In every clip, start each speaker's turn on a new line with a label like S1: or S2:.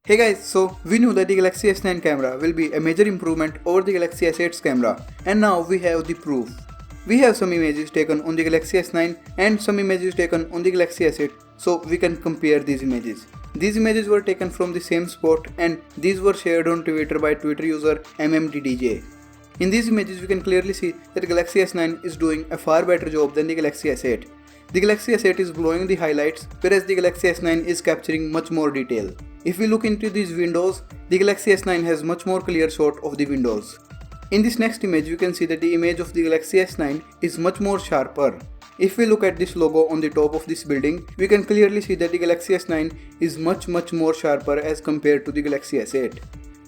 S1: Hey guys, so we knew that the Galaxy S9 camera will be a major improvement over the Galaxy S8's camera, and now we have the proof. We have some images taken on the Galaxy S9 and some images taken on the Galaxy S8, so we can compare these images. These images were taken from the same spot and these were shared on Twitter by Twitter user MMDDJ. In these images we can clearly see that the Galaxy S9 is doing a far better job than the Galaxy S8. The Galaxy S8 is blowing the highlights, whereas the Galaxy S9 is capturing much more detail. If we look into these windows, the Galaxy S9 has much more clear shot of the windows. In this next image, we can see that the image of the Galaxy S9 is much more sharper. If we look at this logo on the top of this building, we can clearly see that the Galaxy S9 is much more sharper as compared to the Galaxy S8.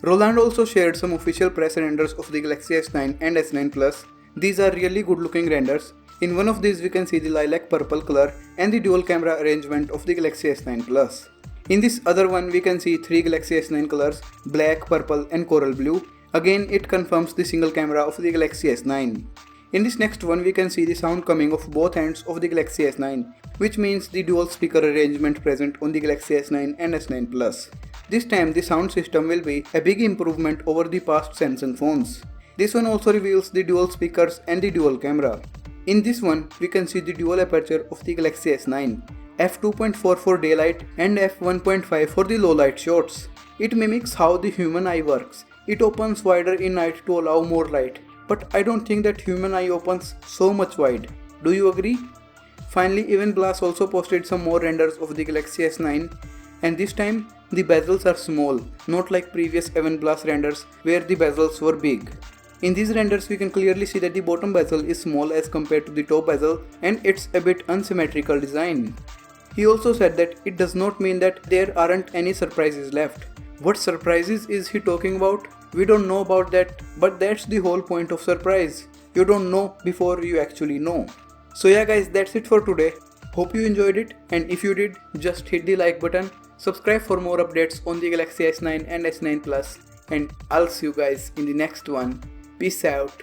S1: Roland also shared some official press renders of the Galaxy S9 and S9 Plus. These are really good looking renders. In one of these we can see the lilac purple color and the dual camera arrangement of the Galaxy S9 Plus. In this other one we can see 3 Galaxy S9 colors, black, purple and coral blue. Again it confirms the single camera of the Galaxy S9. In this next one we can see the sound coming of both ends of the Galaxy S9, which means the dual speaker arrangement present on the Galaxy S9 and S9 Plus. This time the sound system will be a big improvement over the past Samsung phones. This one also reveals the dual speakers and the dual camera. In this one, we can see the dual aperture of the Galaxy S9, f2.4 for daylight and f1.5 for the low light shots. It mimics how the human eye works. It opens wider in night to allow more light, but I don't think that human eye opens so much wide. Do you agree? Finally, even Glass also posted some more renders of the Galaxy S9, and this time the bezels are small, not like previous Evan Glass renders where the bezels were big. In these renders we can clearly see that the bottom bezel is small as compared to the top bezel and it's a bit unsymmetrical design. He also said that it does not mean that there aren't any surprises left. What surprises is he talking about? We don't know about that, but that's the whole point of surprise. You don't know before you actually know. So yeah guys, that's it for today. Hope you enjoyed it, and if you did, just hit the like button, subscribe for more updates on the Galaxy S9 and S9 Plus, and I'll see you guys in the next one. Peace out.